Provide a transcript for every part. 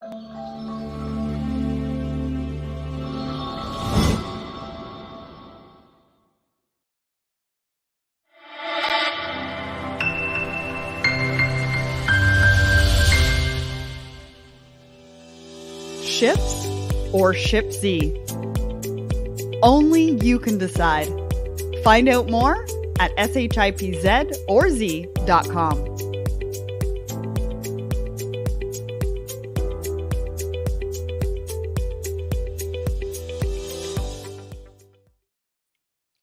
Ships or Shipsy? Only you can decide. Find out more at shipzorz.com.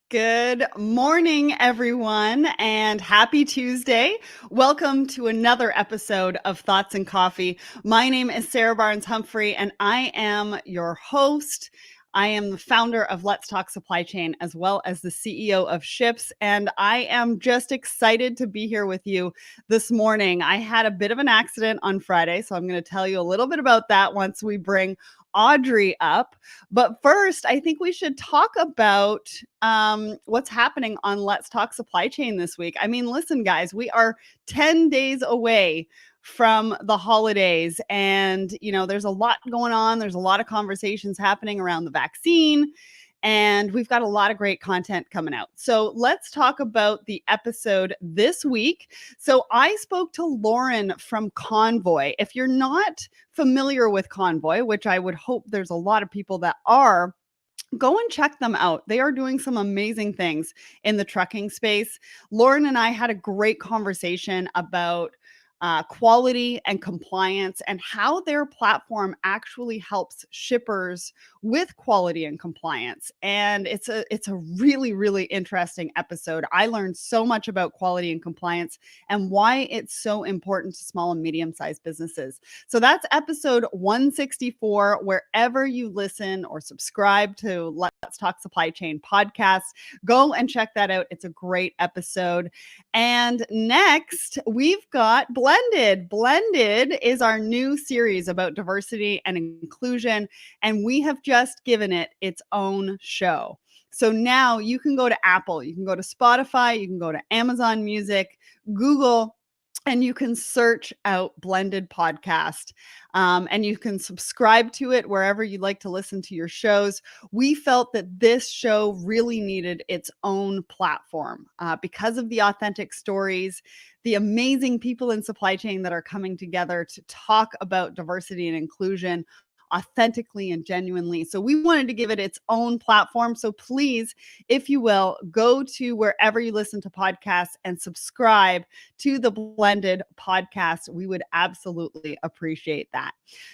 Good morning, everyone, and happy Tuesday. Welcome to another episode of Thoughts and Coffee. My name is Sarah Barnes-Humphrey, and I am your host. I am the founder of Let's Talk Supply Chain, as well as the CEO of Ships, and I am just excited to be here with you this morning. I had a bit of an accident on Friday, so I'm going to tell you a little bit about that once we bring Audrey up. But first, I think we should talk about what's happening on Let's Talk Supply Chain this week. I mean, listen, guys, we are 10 days away from the holidays, and there's a lot going on. There's a lot of conversations happening around the vaccine, and we've got a lot of great content coming out. So let's talk about the episode this week. So I spoke to Lauren from Convoy. If you're not familiar with Convoy, which I would hope there's a lot of people that are, go and check them out. They are doing some amazing things in the trucking space. Lauren and I had a great conversation about quality and compliance and how their platform actually helps shippers with quality and compliance. And it's a really, really interesting episode. I learned so much about quality and compliance and why it's so important to small and medium-sized businesses. So that's episode 164. Wherever you listen or subscribe to Let's Talk Supply Chain podcast, go and check that out. It's a great episode. And next, we've got Blended. Blended is our new series about diversity and inclusion, and we have just given it its own show. So now you can go to Apple, you can go to Spotify, you can go to Amazon Music, Google, and you can search out Blended Podcast, and you can subscribe to it wherever you like to listen to your shows. We felt that this show really needed its own platform because of the authentic stories, the amazing people in supply chain that are coming together to talk about diversity and inclusion authentically and genuinely. So we wanted to give it its own platform. So please, if you will, go to wherever you listen to podcasts and subscribe to the Blended podcast. We would absolutely appreciate that.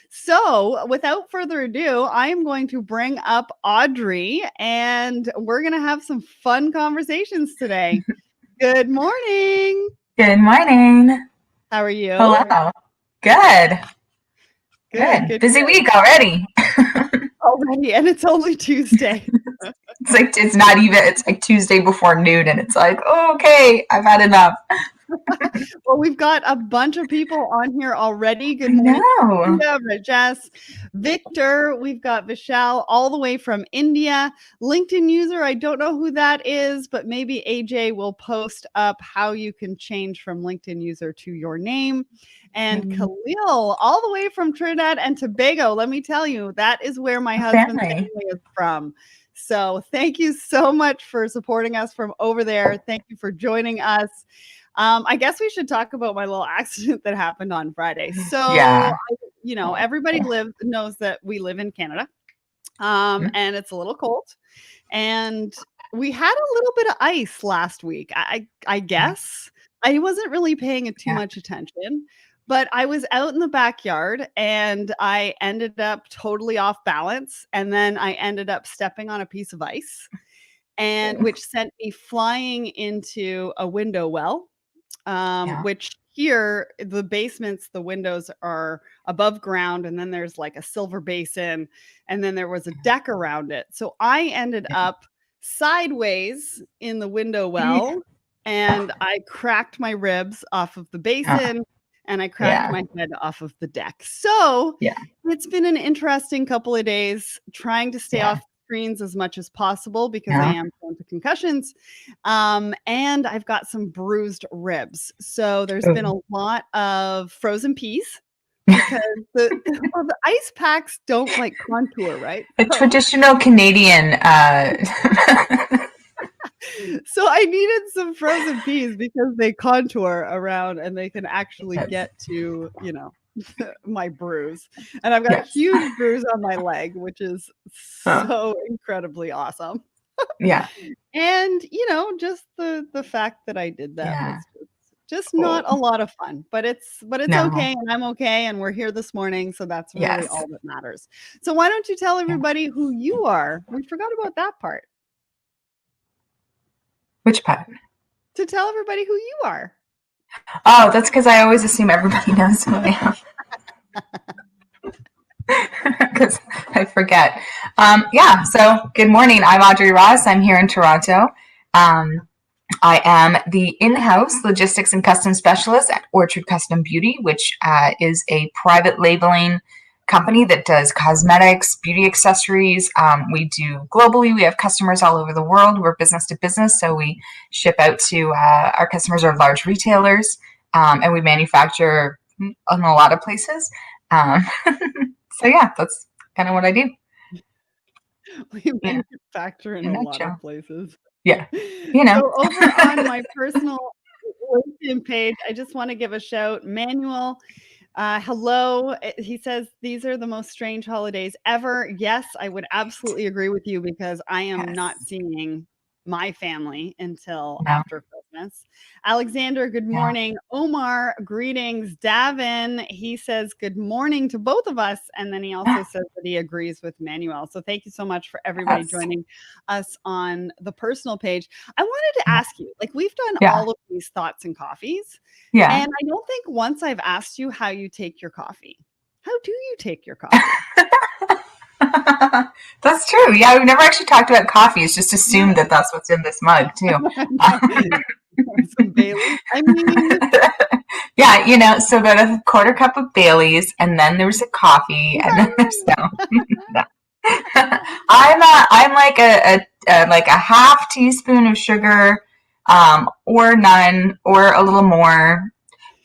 So without further ado, I am going to bring up Audrey, and we're going to have some fun conversations today. Good morning. Good morning. How are you? Hello. Good. Good. Busy week already. Already, and it's only Tuesday. It's like Tuesday before noon, and it's like, oh, okay, I've had enough. Well, we've got a bunch of people on here already. Good morning, Rajesh, Victor. We've got Vishal all the way from India. LinkedIn user, I don't know who that is, but maybe AJ will post up how you can change from LinkedIn user to your name. And Khalil, all the way from Trinidad and Tobago. Let me tell you, that is where my husband's family is from. So thank you so much for supporting us from over there. Thank you for joining us. I guess we should talk about my little accident that happened on Friday. So, everybody knows that we live in Canada, and it's a little cold. And we had a little bit of ice last week. I guess I wasn't really paying too much attention, but I was out in the backyard and I ended up totally off balance. And then I ended up stepping on a piece of ice, and which sent me flying into a window well. Which here, the basements, the windows are above ground, and then there's like a silver basin, and then there was a deck around it. So I ended up sideways in the window well, and I cracked my ribs off of the basin, and I cracked my head off of the deck. So it's been an interesting couple of days trying to stay off screens as much as possible because I am prone to concussions. And I've got some bruised ribs. So there's been a lot of frozen peas because the ice packs don't like contour, right? A traditional Canadian. So I needed some frozen peas because they contour around and they can actually get to, my bruise. And I've got a huge bruise on my leg, which is so incredibly awesome. Yeah. And, just the fact that I did that was just not a lot of fun, but it's okay, and I'm okay, and we're here this morning, so that's really all that matters. So why don't you tell everybody who you are? We forgot about that part. Which part? To tell everybody who you are. Oh, that's because I always assume everybody knows who I am. Because I forget. So good morning. I'm Audrey Ross. I'm here in Toronto. I am the in-house logistics and custom specialist at Orchard Custom Beauty, which is a private labeling company that does cosmetics, beauty accessories. We do globally. We have customers all over the world. We're business to business, so we ship out to our customers are large retailers, and we manufacture in a lot of places. So yeah, that's kind of what I do. We manufacture in a lot of places. Yeah. So over on my personal LinkedIn page, I just want to give a shout. Manuel, hello. He says, these are the most strange holidays ever. Yes, I would absolutely agree with you because I am not seeing my family until after Christmas. Alexander, good morning. Omar, greetings. Davin, he says good morning to both of us. And then he also says that he agrees with Manuel. So thank you so much for everybody joining us on the personal page. I wanted to ask you, we've done all of these thoughts and coffees. Yeah. And I don't think once I've asked you how you take your coffee. How do you take your coffee? That's true. Yeah, we've never actually talked about coffee. It's just assumed that that's what's in this mug too. Some Baileys. I mean, yeah, so there's a quarter cup of Baileys, and then there's a coffee, and then there's no. I'm like a half teaspoon of sugar, or none, or a little more,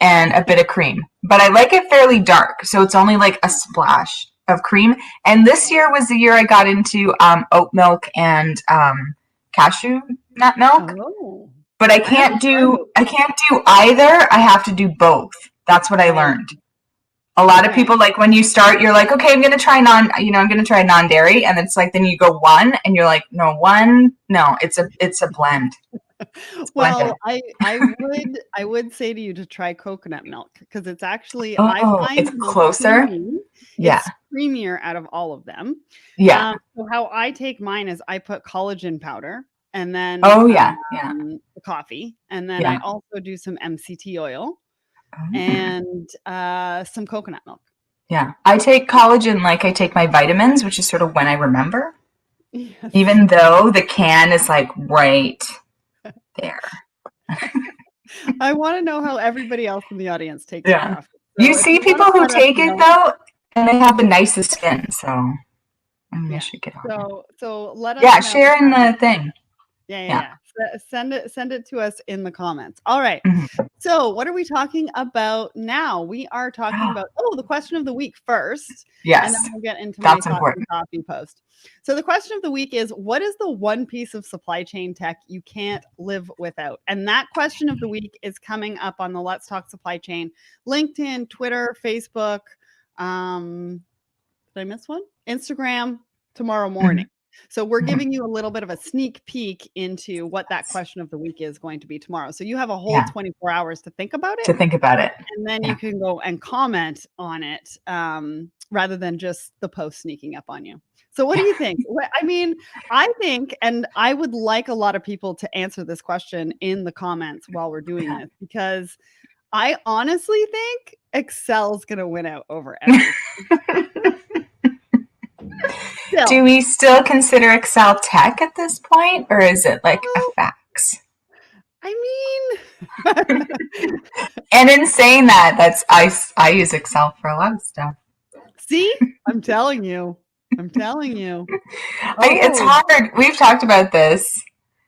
and a bit of cream. But I like it fairly dark, so it's only like a splash of cream. And this year was the year I got into oat milk and cashew nut milk. Oh. But I can't do either. I have to do both. That's what I learned. A lot of people, like, when you start, you're like, okay, I'm going to try non-dairy. And it's like, then you go one and you're like, no, it's a blend. Well, I would say to you to try coconut milk because it's actually I find it's closer. It's creamier out of all of them. Yeah. So how I take mine is I put collagen powder and then the coffee, and then I also do some MCT oil and some coconut milk. Yeah, I take collagen like I take my vitamins, which is sort of when I remember. Yes. Even though the can is like right there. I want to know how everybody else in the audience takes their coffee. So you see people who take it though, and they have the nicest skin. So I should get on. So let us know. Share in the thing. Yeah. Send it to us in the comments. All right. Mm-hmm. So what are we talking about now? We are talking about the question of the week first. Yes. And then we'll get into my thoughts and coffee post. So the question of the week is, what is the one piece of supply chain tech you can't live without? And that question of the week is coming up on the Let's Talk Supply Chain, LinkedIn, Twitter, Facebook. Did I miss one? Instagram tomorrow morning. Mm-hmm. So we're giving you a little bit of a sneak peek into what that question of the week is going to be tomorrow. So you have a whole 24 hours to think about it. And then you can go and comment on it rather than just the post sneaking up on you. So what do you think? I mean, I think, and I would like a lot of people to answer this question in the comments while we're doing this, because I honestly think Excel's going to win out over everything. Do we still consider Excel tech at this point, or is it like a fax? I mean, and in saying that, I use Excel for a lot of stuff. See, I'm telling you. It's hard. We've talked about this.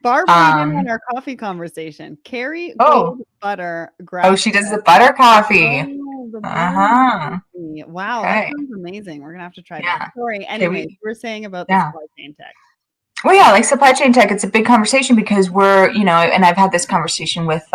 Barb weighed in on our coffee conversation. Carrie Gold Butter. She does the butter coffee. Oh, the Uh-huh. Barnes-Humphrey. Wow, that Okay. sounds amazing. We're gonna have to try that. Yeah. Sorry. Okay, Anyways, you were saying about the yeah. supply chain tech. Well, yeah, like supply chain tech, it's a big conversation because we're, and I've had this conversation with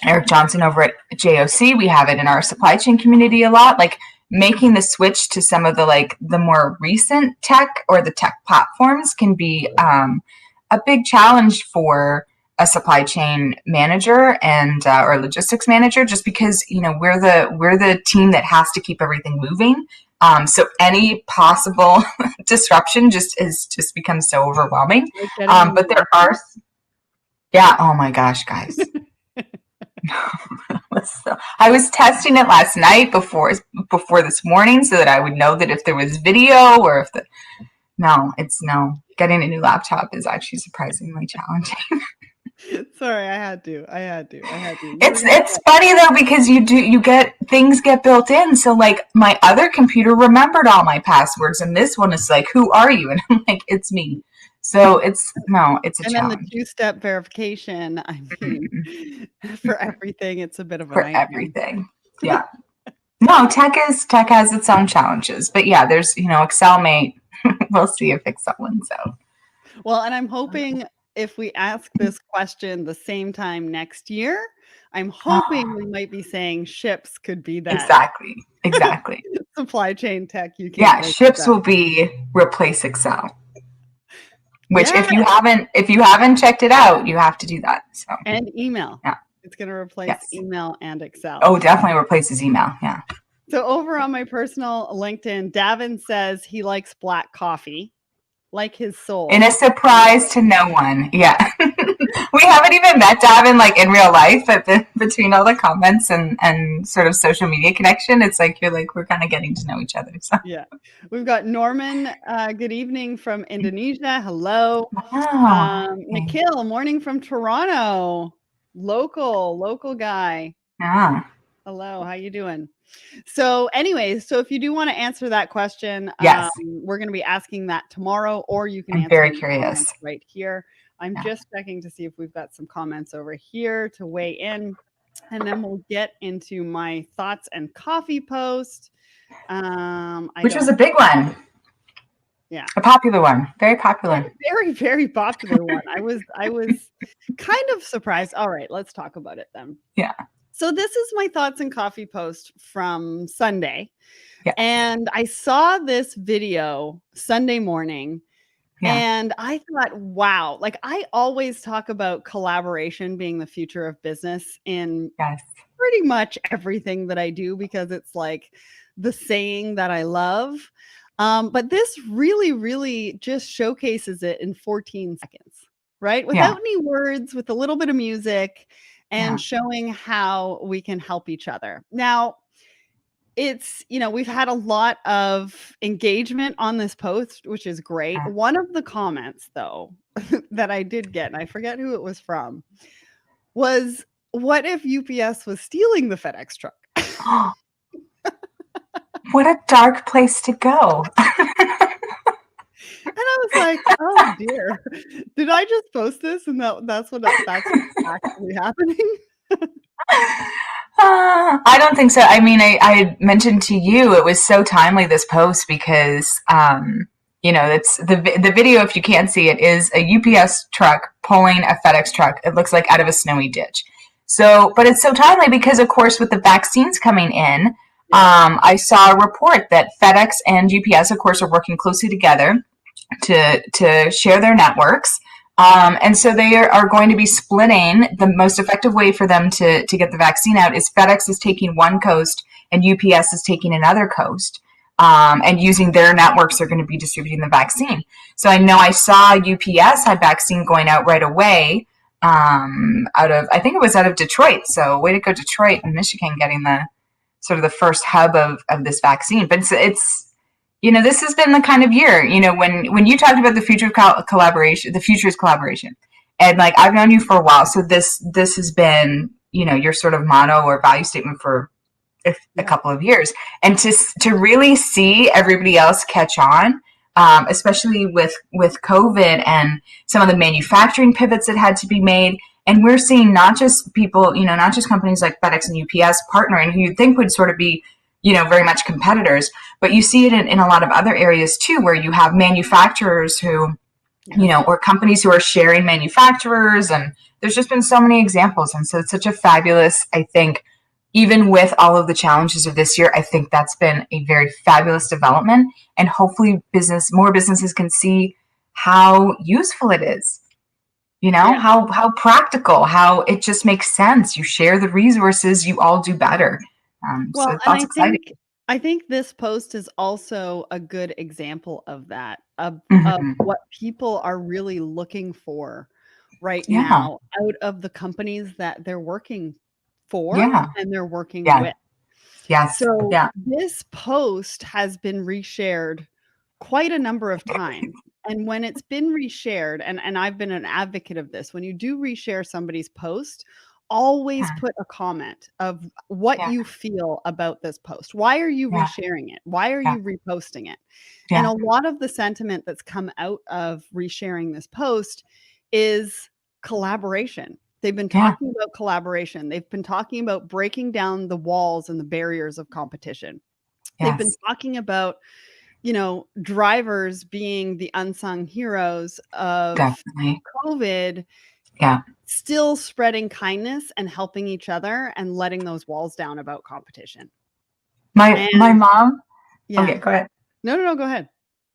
Eric Johnson over at JOC. We have it in our supply chain community a lot, like making the switch to some of the more recent tech or the tech platforms can be a big challenge for a supply chain manager and or logistics manager, just because we're the team that has to keep everything moving. So any possible disruption just becomes so overwhelming. Like getting a new But there laptop? are, yeah. Oh my gosh, guys. I was testing it last night before this morning so that I would know that if there was video or if getting a new laptop is actually surprisingly challenging. Sorry, I had to. It's funny though, because things get built in. So like my other computer remembered all my passwords and this one is like, who are you? And I'm like, it's me. So it's a challenge. And then the two-step verification, I mean, for everything, it's a bit of a nightmare. Everything. Yeah. No, tech has its own challenges. But yeah, there's, Excel may, we'll see if Excel wins out. Well, and I'm hoping if we ask this question the same time next year, I'm hoping we might be saying ships could be that. Exactly. Supply chain tech. Ships will replace Excel. Which if you haven't checked it out, you have to do that. So and email. Yeah. It's going to replace email and Excel. Oh, definitely replaces email. Yeah. So over on my personal LinkedIn, Davin says he likes black coffee, like his soul. In a surprise to no one. Yeah. We haven't even met Davin like in real life, but between all the comments and sort of social media connection, it's like we're kind of getting to know each other. So. Yeah. We've got Norman, good evening from Indonesia. Hello. Wow. Nikhil, morning from Toronto. Local guy. Yeah. Hello, how you doing? So anyways, if you do want to answer that question, yes. We're going to be asking that tomorrow, or you can I'm answer very curious right here. I'm just checking to see if we've got some comments over here to weigh in, and then we'll get into my thoughts and coffee post. Which was a big one. Yeah. A popular one. Very popular. Very, very popular one. I was kind of surprised. All right, let's talk about it then. Yeah. So this is my thoughts and coffee post from Sunday. Yeah. And I saw this video Sunday morning. Yeah. And I thought, wow, like I always talk about collaboration being the future of business in pretty much everything that I do, because it's like the saying that I love. But this really, really just showcases it in 14 seconds, right? Without any words, with a little bit of music, and showing how we can help each other. Now, it's, we've had a lot of engagement on this post, which is great. One of the comments, though, that I did get, and I forget who it was from, was, what if UPS was stealing the FedEx truck? What a dark place to go. And I was like, oh dear, did I just post this? And that's what's actually happening? I don't think so. I mean, I mentioned to you, it was so timely, this post, because, it's the video, if you can't see it, is a UPS truck pulling a FedEx truck. It looks like out of a snowy ditch. So, but it's so timely because, of course, with the vaccines coming in, I saw a report that FedEx and UPS, of course, are working closely together to share their networks. And so they are going to be splitting. The most effective way for them to get the vaccine out is FedEx is taking one coast and UPS is taking another coast. And using their networks, they're going to be distributing the vaccine. So I know I saw UPS had vaccine going out right away I think it was out of Detroit. So way to go, Detroit and Michigan, getting the sort of the first hub of this vaccine. But it's this has been the kind of year, when you talked about the future of collaboration, the future is collaboration. And like, I've known you for a while. So this has been, your sort of motto or value statement for a couple of years. And to really see everybody else catch on, especially with COVID and some of the manufacturing pivots that had to be made, And we're seeing not just people, not just companies like FedEx and UPS partnering, who you'd think would sort of be, very much competitors, but you see it in a lot of other areas too, where you have manufacturers who, or companies who are sharing manufacturers. And there's just been so many examples. And so it's such a fabulous, I think, even with all of the challenges of this year, I think that's been a very fabulous development. And hopefully more businesses can see how useful it is, how practical, how it just makes sense. You share the resources, you all do better. Well, So and that's exciting. I think this post is also a good example of that, of Mm-hmm. what people are really looking for right Yeah. now out of the companies that they're working for Yeah. and they're working Yeah. with. Yes. So Yeah. this post has been reshared quite a number of times. And when it's been reshared, and I've been an advocate of this, when you do reshare somebody's post, always Yeah. put a comment of what Yeah. you feel about this post. Why are you Yeah. resharing it? Why are Yeah. you reposting it? And Yeah. a lot of the sentiment that's come out of resharing this post is collaboration. They've been Yeah. talking about collaboration. They've been talking about breaking down the walls and the barriers of competition. They've been Yes. talking about, drivers being the unsung heroes of Definitely. COVID, Yeah. still spreading kindness and helping each other and letting those walls down about competition. My And mom. yeah. Okay, go ahead. No, go ahead.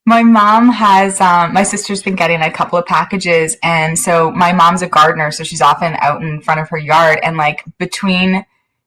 My mom has, my sister's been getting a couple of packages. And so my mom's a gardener. So she's often out in front of her yard. And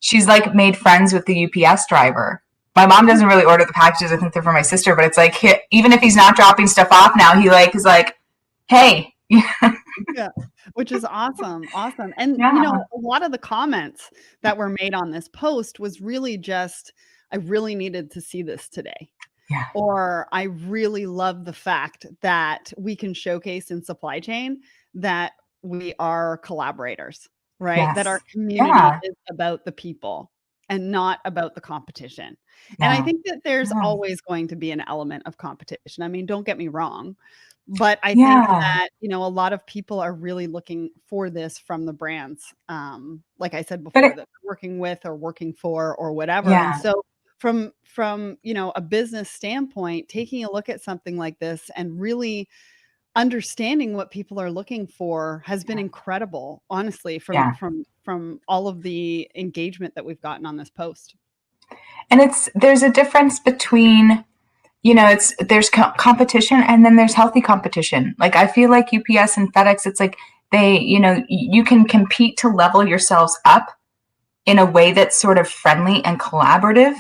she's like made friends with the UPS driver. My mom doesn't really order the packages. I think they're for my sister, but it's like, even if he's not dropping stuff off now, he is like, hey. Yeah, which is awesome. Awesome. And, Yeah. a lot of the comments that were made on this post was really just, I really needed to see this today. Yeah. Or I really love the fact that we can showcase in supply chain that we are collaborators, right? That Yes. our community Yeah. is about the people and not about the competition. And I No. think that there's No. always going to be an element of competition. I mean, don't get me wrong, but I think Yeah. that, a lot of people are really looking for this from the brands. Like I said But before, that they're working with or working for or whatever. And yeah. so from a business standpoint, taking a look at something like this and really understanding what people are looking for has been incredible, honestly, from Yeah. all of the engagement that we've gotten on this post. And there's a difference between, there's competition and then there's healthy competition. Like I feel like UPS and FedEx, it's like you can compete to level yourselves up in a way that's sort of friendly and collaborative.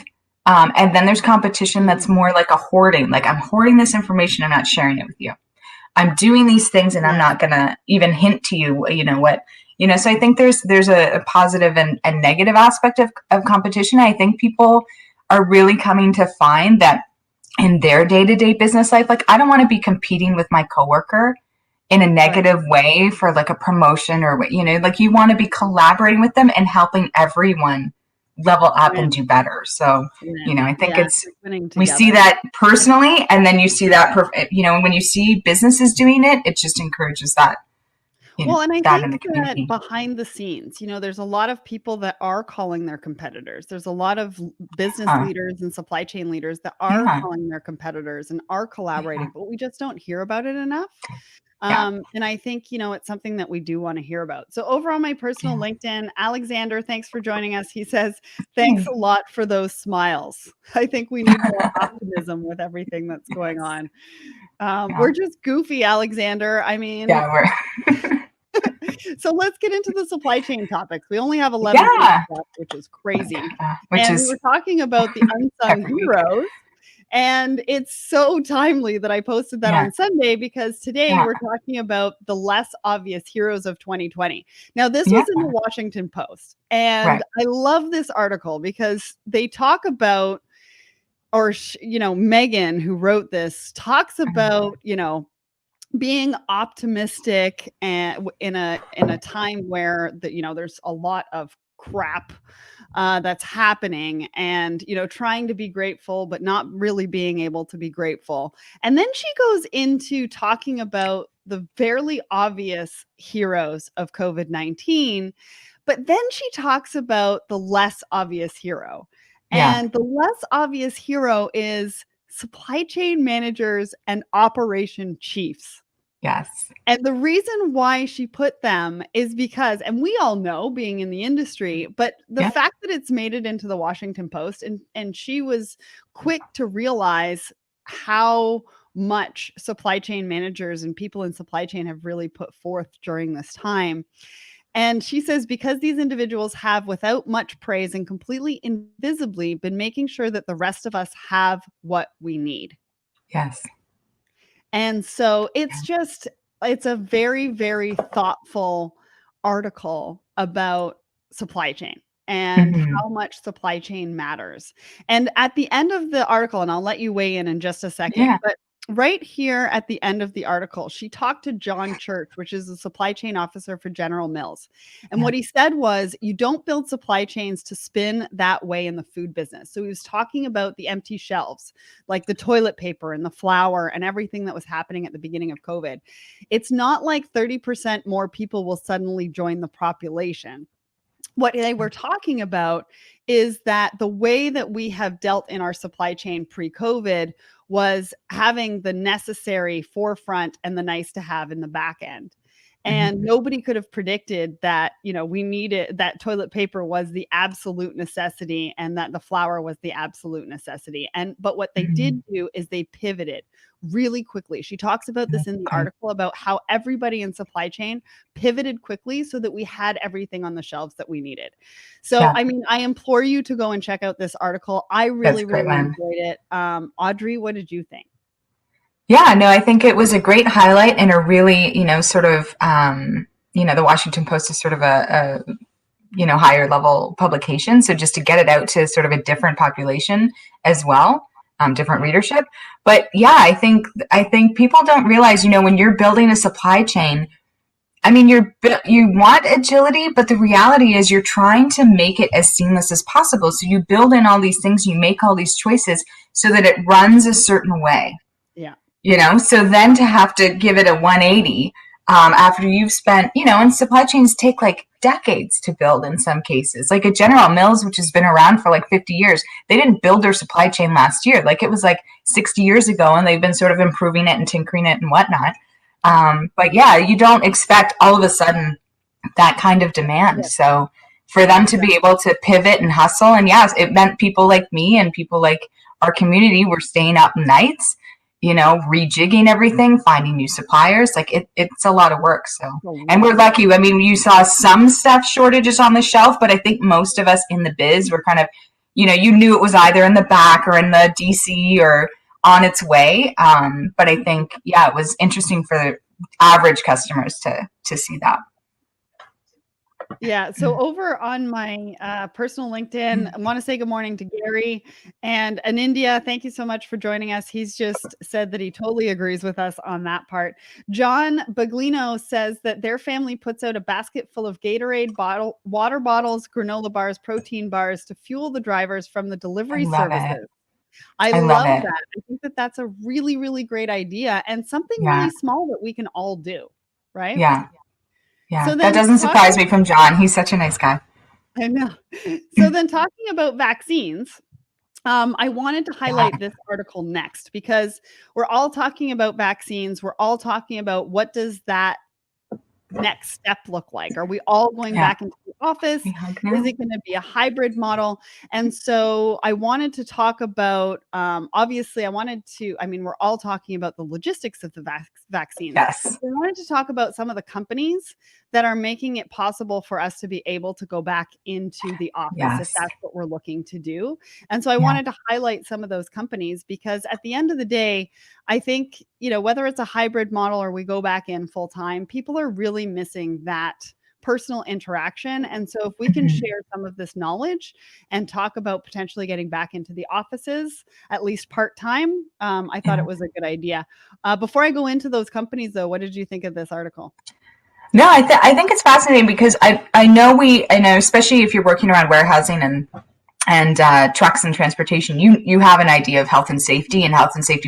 And then there's competition that's more like a hoarding. Like I'm hoarding this information, I'm not sharing it with you. I'm doing these things and I'm Right. not going to even hint to you, so I think there's a positive and negative aspect of competition. I think people are really coming to find that in their day-to-day business life, like I don't want to be competing with my coworker in a negative way for like a promotion or like you want to be collaborating with them and helping everyone level up and Win, do better. So, win. I think Yeah, you're winning we see together. that personally, and then you see that, when you see businesses doing it, it just encourages that, Well, and I that in think the that community. behind the scenes, there's a lot of people that are calling their competitors. There's a lot of business Uh, leaders and supply chain leaders that are yeah, calling their competitors and are yeah, collaborating, but we just don't hear about it enough. yeah, And I think, it's something that we do want to hear about. So over on my personal yeah. LinkedIn, Alexander, thanks for joining us. He says, thanks a lot for those smiles. I think we need more optimism with everything that's going on. Yeah, We're just goofy, Alexander. I mean, yeah, we're so let's get into the supply chain topics. We only have 11 minutes yeah, left, which is crazy. which And we is were talking about the unsung every week. heroes. And it's so timely that I posted that Yeah, on Sunday because today yeah, we're talking about the less obvious heroes of 2020. Now, this yeah, was in the Washington Post. And right. I love this article because they talk about, or, Megan, who wrote this, talks about, being optimistic and in a time where there's a lot of crap that's happening, and trying to be grateful but not really being able to be grateful. And then she goes into talking about the fairly obvious heroes of COVID-19, but then she talks about the less obvious hero. Yeah. And the less obvious hero is supply chain managers and operation chiefs. Yes. And the reason why she put them is because, and we all know being in the industry, but the Yeah. fact that it's made it into the Washington Post, and she was quick to realize how much supply chain managers and people in supply chain have really put forth during this time. And she says, because these individuals have, without much praise and completely invisibly, been making sure that the rest of us have what we need. Yes. And so it's a very, very thoughtful article about supply chain and how much supply chain matters. And at the end of the article, and I'll let you weigh in just a second, Yeah. but right here at the end of the article, she talked to John Church, which is the supply chain officer for General Mills. And Yeah. what he said was, you don't build supply chains to spin that way in the food business. So he was talking about the empty shelves, like the toilet paper and the flour and everything that was happening at the beginning of COVID. It's not like 30% more people will suddenly join the population. What they were talking about is that the way that we have dealt in our supply chain pre-COVID was having the necessary forefront and the nice to have in the back end. And nobody could have predicted that, we needed that toilet paper was the absolute necessity and that the flour was the absolute necessity. But what they did do is they pivoted really quickly. She talks about this in the article about how everybody in supply chain pivoted quickly so that we had everything on the shelves that we needed. So, I mean, I implore you to go and check out this article. I really, really enjoyed it. Audrey, what did you think? Yeah, no, I think it was a great highlight and a really, sort of, the Washington Post is sort of a higher level publication. So just to get it out to sort of a different population as well, different readership. But yeah, I think people don't realize, when you're building a supply chain, I mean, you want agility, but the reality is you're trying to make it as seamless as possible. So you build in all these things, you make all these choices so that it runs a certain way. Yeah. So then to have to give it a 180 after you've spent, and supply chains take like decades to build in some cases. Like a General Mills, which has been around for like 50 years, they didn't build their supply chain last year. Like it was like 60 years ago, and they've been sort of improving it and tinkering it and whatnot. But yeah, you don't expect all of a sudden that kind of demand. Yeah. So for them to be able to pivot and hustle, and yes, it meant people like me and people like our community were staying up nights, rejigging everything, finding new suppliers. Like it's a lot of work. So, and we're lucky. I mean, you saw some stuff shortages on the shelf, but I think most of us in the biz were kind of, you knew it was either in the back or in the DC or on its way. But I think, yeah, it was interesting for average customers to see that. Yeah. So over on my personal LinkedIn, I want to say good morning to Gary and in India. Thank you so much for joining us. He's just said that he totally agrees with us on that part. John Baglino says that their family puts out a basket full of Gatorade water bottles, granola bars, protein bars to fuel the drivers from the delivery services. I love that. I think that that's a really, really great idea and something really small that we can all do. Right? Yeah. Yeah, so that doesn't surprise me from John. He's such a nice guy. I know. So then talking about vaccines, I wanted to highlight this article next because we're all talking about vaccines. We're all talking about what does that next step look like? Are we all going back into the office? Is it going to be a hybrid model? And so I wanted to talk about, obviously we're all talking about the logistics of the vaccines. Yes. I wanted to talk about some of the companies that are making it possible for us to be able to go back into the office if that's what we're looking to do. And so I wanted to highlight some of those companies because at the end of the day, I think, whether it's a hybrid model or we go back in full time, people are really missing that personal interaction. And so if we can share some of this knowledge and talk about potentially getting back into the offices, at least part-time, I thought it was a good idea. Before I go into those companies though, what did you think of this article? No, I think it's fascinating because I know especially if you're working around warehousing and and trucks and transportation, you have an idea of health and safety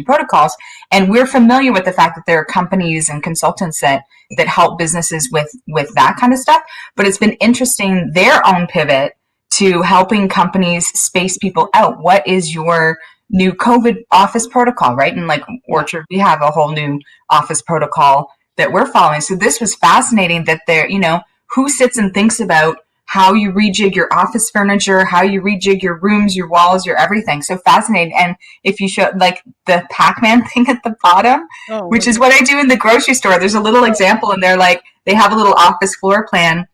protocols, and we're familiar with the fact that there are companies and consultants that help businesses with that kind of stuff. But it's been interesting their own pivot to helping companies space people out. What is your new COVID office protocol, right? And like Orchard, we have a whole new office protocol that we're following. So this was fascinating that there, who sits and thinks about how you rejig your office furniture, how you rejig your rooms, your walls, your everything. So fascinating. And if you show like the Pac-Man thing at the bottom, which is what I do in the grocery store, there's a little example and they're like, they have a little office floor plan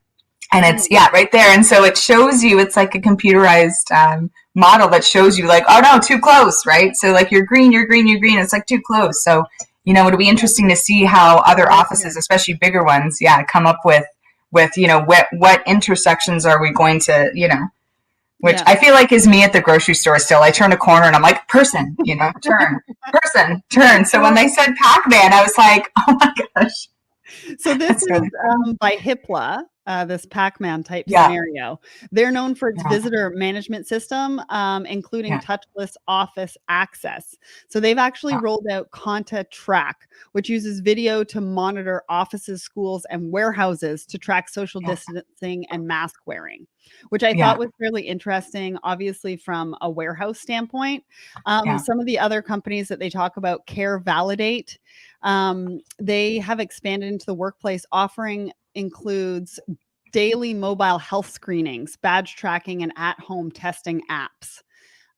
and it's, right there. And so it shows you, it's like a computerized model that shows you like, oh no, too close, right? So like you're green, it's like too close. So, it'll be interesting to see how other offices, especially bigger ones, come up with what intersections are we going to, which I feel like is me at the grocery store still. I turn a corner and I'm like, person, turn, person, turn. So when they said Pac-Man, I was like, oh my gosh. So this is by HIPLA, this Pac-Man type scenario. They're known for its visitor management system, including touchless office access. So they've actually rolled out Conta Track, which uses video to monitor offices, schools, and warehouses to track social distancing and mask wearing, which I thought was really interesting, obviously from a warehouse standpoint. Some of the other companies that they talk about, Care Validate, they have expanded into the workplace. Offering includes daily mobile health screenings, badge tracking, and at-home testing apps.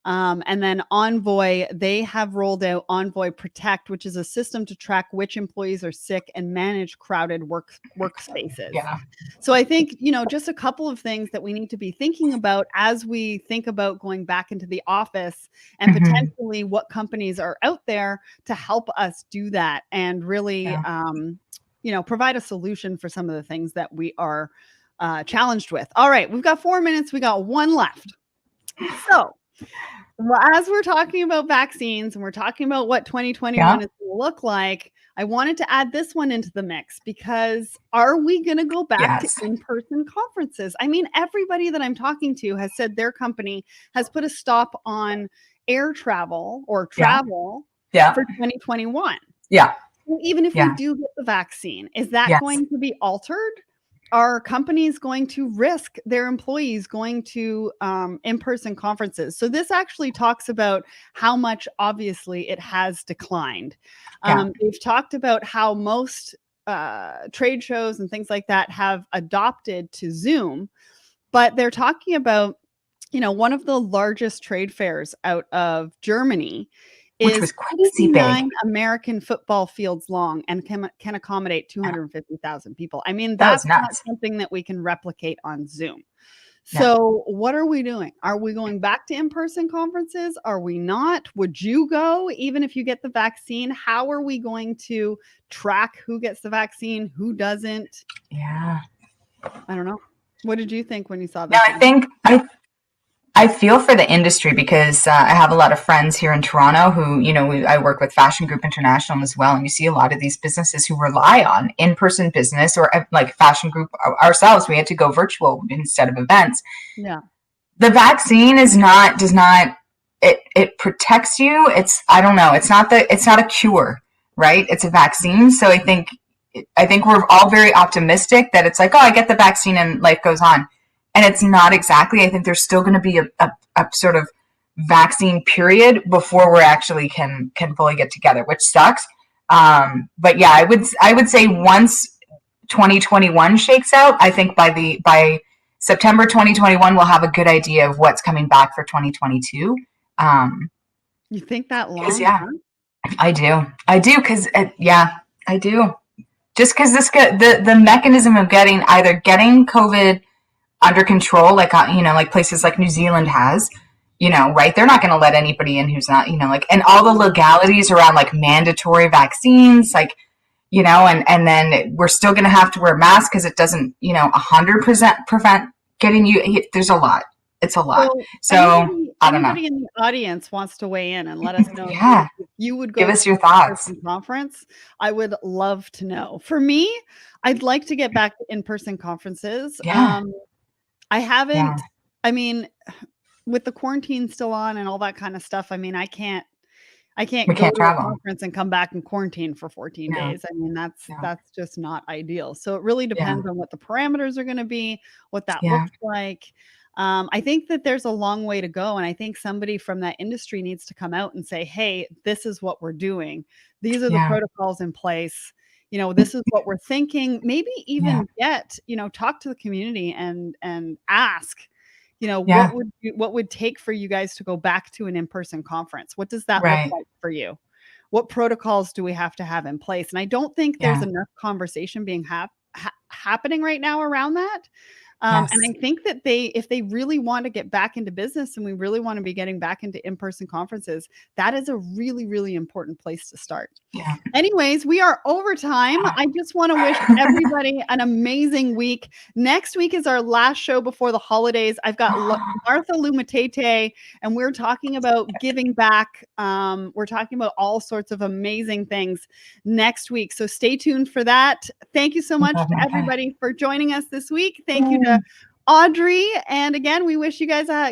And then Envoy, they have rolled out Envoy Protect, which is a system to track which employees are sick and manage crowded workspaces. So I think, just a couple of things that we need to be thinking about as we think about going back into the office and potentially what companies are out there to help us do that and really, provide a solution for some of the things that we are challenged with. All right, we've got 4 minutes. We got one left. So as we're talking about vaccines and we're talking about what 2021 is going to look like, I wanted to add this one into the mix because are we going to go back to in-person conferences? I mean, everybody that I'm talking to has said their company has put a stop on air travel or travel for 2021. Even if we do get the vaccine, is that going to be altered? Are companies going to risk their employees going to in-person conferences? So this actually talks about how much, obviously, it has declined. They've talked about how most trade shows and things like that have adopted to Zoom, but they're talking about, one of the largest trade fairs out of Germany which was crazy big. American football fields long and can accommodate 250,000 people. I mean, that's not something that we can replicate on Zoom. So what are we doing? Are we going back to in-person conferences? Are we not? Would you go even if you get the vaccine? How are we going to track who gets the vaccine, who doesn't? I don't know. What did you think when you saw that? I feel for the industry because I have a lot of friends here in Toronto who, I work with Fashion Group International as well. And you see a lot of these businesses who rely on in-person business or like Fashion Group ourselves. We had to go virtual instead of events. The vaccine it protects you. I don't know. It's not a cure, right? It's a vaccine. So I think we're all very optimistic that it's like, oh, I get the vaccine and life goes on. And it's not exactly. I think there's still going to be a sort of vaccine period before we actually can fully get together, which sucks. But yeah, I would say once 2021 shakes out, I think by September 2021 we'll have a good idea of what's coming back for 2022. You think that long? I do because I do. Just because the mechanism of getting COVID under control, like places like New Zealand has, right? They're not going to let anybody in who's not, and all the legalities around like mandatory vaccines, and then we're still going to have to wear masks because it doesn't, 100% prevent getting you. There's a lot. It's a lot. So I don't know. Anybody in the audience wants to weigh in and let us know if you would go give us your thoughts. Conference. I would love to know. For me, I'd like to get back to in-person conferences. I haven't, I mean, with the quarantine still on and all that kind of stuff, I mean, I can't We go can't to a travel. conference and come back and quarantine for 14 No, days. I mean, no. that's just not ideal. So it really Yeah, depends on what the parameters are going to be, what that yeah, looks like. I think that there's a long way to go, and I think somebody from that industry needs to come out and say, "Hey, this is what we're doing. These are the yeah, protocols in place. This is what we're thinking." Maybe yeah, even talk to the community and ask, yeah. what would take for you guys to go back to an in-person conference? What does that look Right. like for you? What protocols do we have to have in place? And I don't think there's Yeah. enough conversation being happening right now around that. And Yes. I think that if they really want to get back into business and we really want to be getting back into in-person conferences, that is a really, really important place to start. Yeah. Anyways, we are over time. I just want to wish everybody an amazing week. Next week is our last show before the holidays. I've got Martha Lumatete, and we're talking about giving back. We're talking about all sorts of amazing things next week. So stay tuned for that. Thank you so much to Okay. everybody for joining us this week. Thank you to Audrey. And again, we wish you guys a